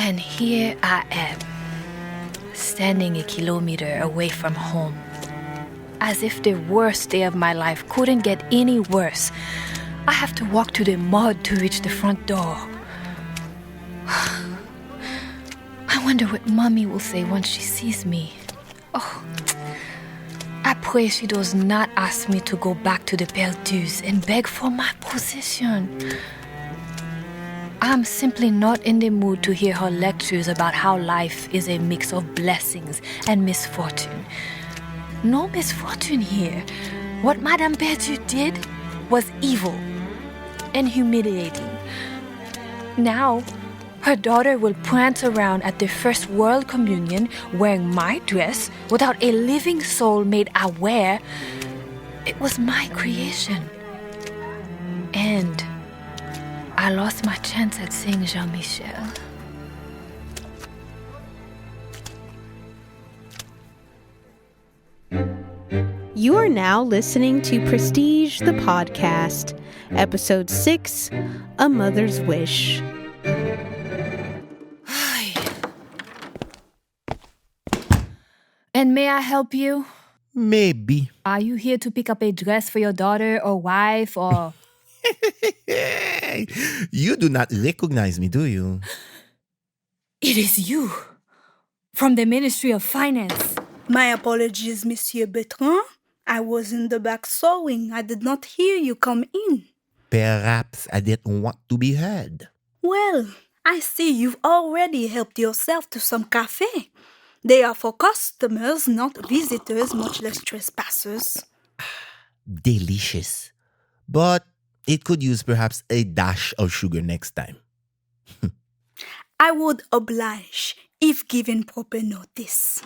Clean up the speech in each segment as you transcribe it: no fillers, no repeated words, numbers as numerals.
And here I am, standing a kilometer away from home, as if the worst day of my life couldn't get any worse. I have to walk through the mud to reach the front door. I wonder what Mommy will say once she sees me. Oh, I pray she does not ask me to go back to the Perdus and beg for my possession. I'm simply not in the mood to hear her lectures about how life is a mix of blessings and misfortune. No misfortune here. What Madame Perdu did was evil and humiliating. Now, her daughter will prance around at the First World Communion wearing my dress without a living soul made aware it was my creation. And I lost my chance at Saint Jean-Michel. You are now listening to Prestige the Podcast, Episode 6, A Mother's Wish. And may I help you? Maybe. Are you here to pick up a dress for your daughter or wife or... You do not recognize me, do you? It is you, from the Ministry of Finance. My apologies, Monsieur Bertrand. I was in the back sewing. I did not hear you come in. Perhaps I didn't want to be heard. Well, I see you've already helped yourself to some café. They are for customers, not visitors, much less trespassers. Delicious. But it could use perhaps a dash of sugar next time. I would oblige if given proper notice.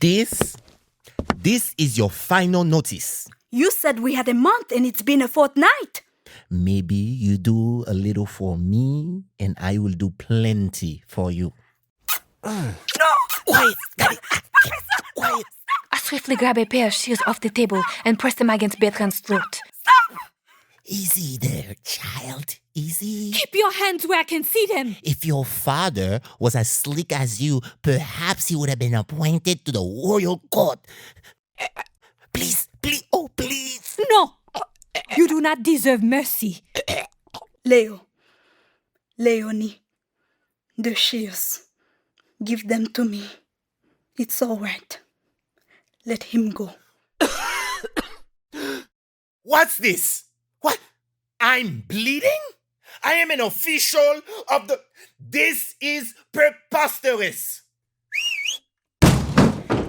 This is your final notice. You said we had a month and it's been a fortnight. Maybe you do a little for me and I will do plenty for you. No! Quiet, quiet. I swiftly grab a pair of shears off the table and press them against Bertrand's throat. Stop! Easy there, child. Easy. Keep your hands where I can see them. If your father was as slick as you, perhaps he would have been appointed to the royal court. Please. No, you do not deserve mercy. Léonie, the shears. Give them to me. It's all right. Let him go. What's this? What? I'm bleeding? I am an official of the... This is preposterous.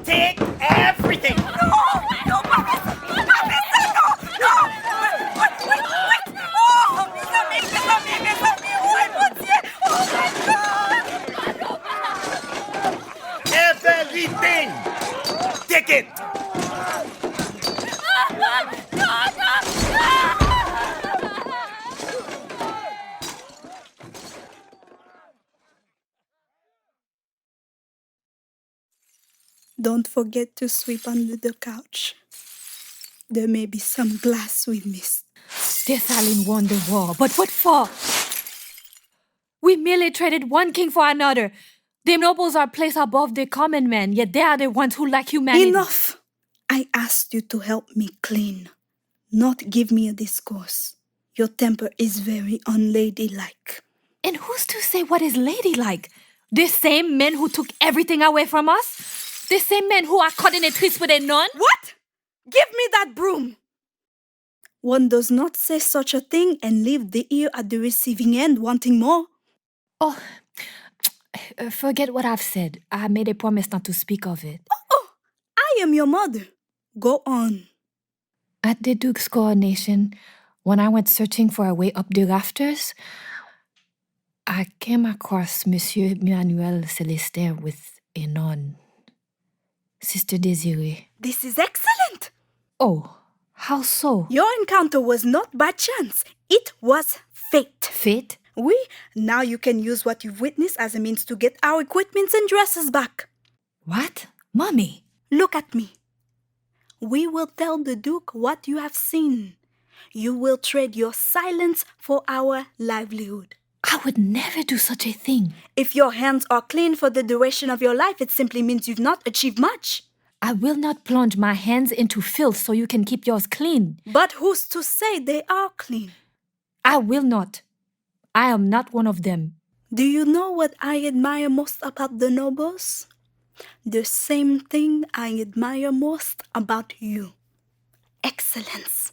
Take everything. No, Patricia, no. Wait. Oh, mes amis. Oh, mon Dieu. Oh, my God. Everything. Take it. Don't forget to sweep under the couch. There may be some glass we missed. Dear Saline won the war, but what for? We merely traded one king for another. The nobles are placed above the common man, yet they are the ones who lack humanity. Enough! I asked you to help me clean, not give me a discourse. Your temper is very unladylike. And who's to say what is ladylike? The same men who took everything away from us? The same men who are caught in a twist with a nun? What? Give me that broom! One does not say such a thing and leave the ear at the receiving end wanting more. Oh, forget what I've said. I made a promise not to speak of it. Oh, I am your mother. Go on. At the Duke's coronation, when I went searching for a way up the rafters, I came across Monsieur Emmanuel Celestin with a nun. Sister Désirée. This is excellent. Oh, how so? Your encounter was not by chance. It was fate. Fate? Oui, now you can use what you've witnessed as a means to get our equipments and dresses back. What? Mommy? Look at me. We will tell the Duke what you have seen. You will trade your silence for our livelihood. I would never do such a thing. If your hands are clean for the duration of your life, it simply means you've not achieved much. I will not plunge my hands into filth so you can keep yours clean. But who's to say they are clean? I will not. I am not one of them. Do you know what I admire most about the nobles? The same thing I admire most about you. Excellence.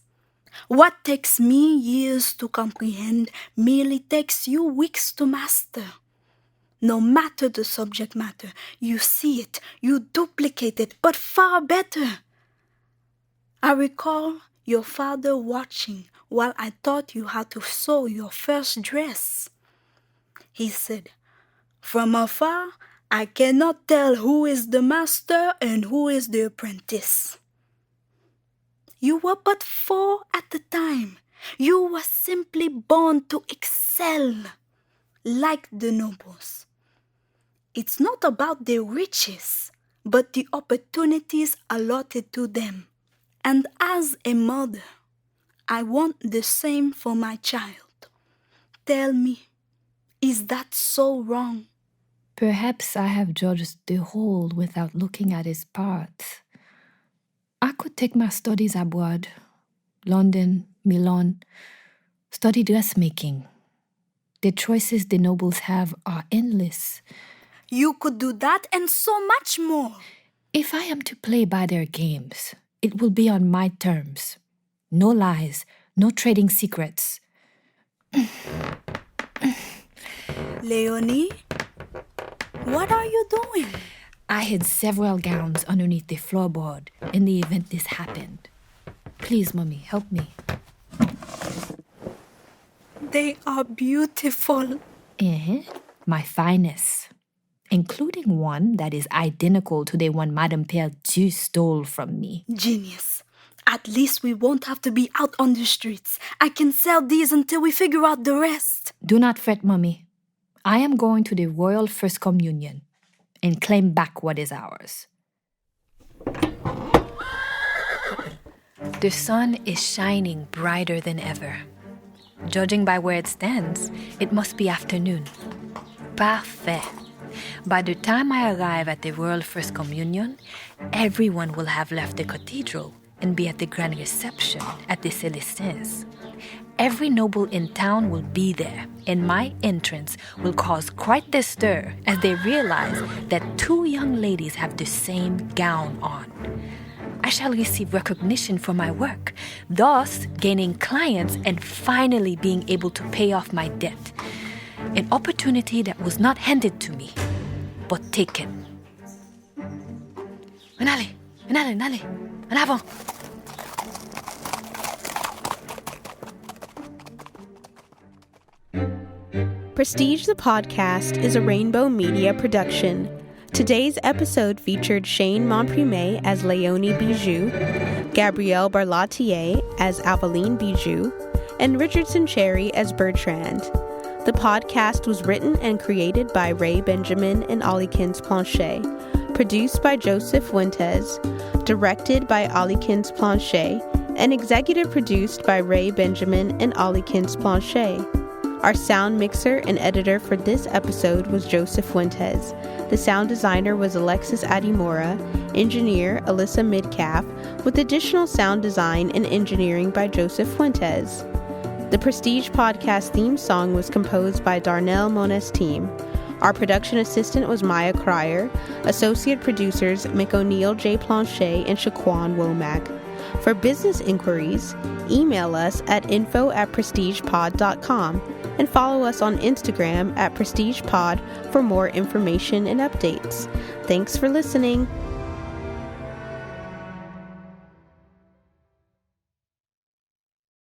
What takes me years to comprehend merely takes you weeks to master. No matter the subject matter, you see it, you duplicate it, but far better. I recall your father watching while I taught you how to sew your first dress. He said, "From afar, I cannot tell who is the master and who is the apprentice." You were but 4 at the time. You were simply born to excel, like the nobles. It's not about their riches, but the opportunities allotted to them. And as a mother, I want the same for my child. Tell me, is that so wrong? Perhaps I have judged the whole without looking at its parts. I could take my studies abroad, London, Milan, study dressmaking. The choices the nobles have are endless. You could do that and so much more. If I am to play by their games, it will be on my terms. No lies, no trading secrets. Léonie, what are you doing? I hid several gowns underneath the floorboard in the event this happened. Please, Mommy, help me. They are beautiful. My finest, including one that is identical to the one Madame Perdu stole from me. Genius. At least we won't have to be out on the streets. I can sell these until we figure out the rest. Do not fret, Mommy. I am going to the Royal First Communion and claim back what is ours. The sun is shining brighter than ever. Judging by where it stands, it must be afternoon. Parfait. By the time I arrive at the Royal First Communion, everyone will have left the cathedral and be at the grand reception at the Célestins. Every noble in town will be there, and my entrance will cause quite the stir as they realize that 2 young ladies have the same gown on. I shall receive recognition for my work, thus gaining clients and finally being able to pay off my debt. An opportunity that was not handed to me, but taken. Allez, en avant! Prestige the Podcast is a Rainbow Media production. Today's episode featured Shane Montprimet as Léonie Bijou, Gabrielle Barlatier as Aveline Bijou, and Richardson Cherry as Bertrand. The podcast was written and created by Ray Benjamin and Olikins Planchet, produced by Joseph Fuentes, directed by Olikins Planchet, and executive produced by Ray Benjamin and Olikins Planchet. Our sound mixer and editor for this episode was Joseph Fuentes. The sound designer was Alexis Adimora, engineer Alyssa Midcalf, with additional sound design and engineering by Joseph Fuentes. The Prestige Podcast theme song was composed by Darnell Monesteam. Our production assistant was Maya Cryer, associate producers Mick O'Neill, J. Planchet, and Shaquan Womack. For business inquiries, email us at info@prestigepod.com and follow us on Instagram @prestigepod for more information and updates. Thanks for listening.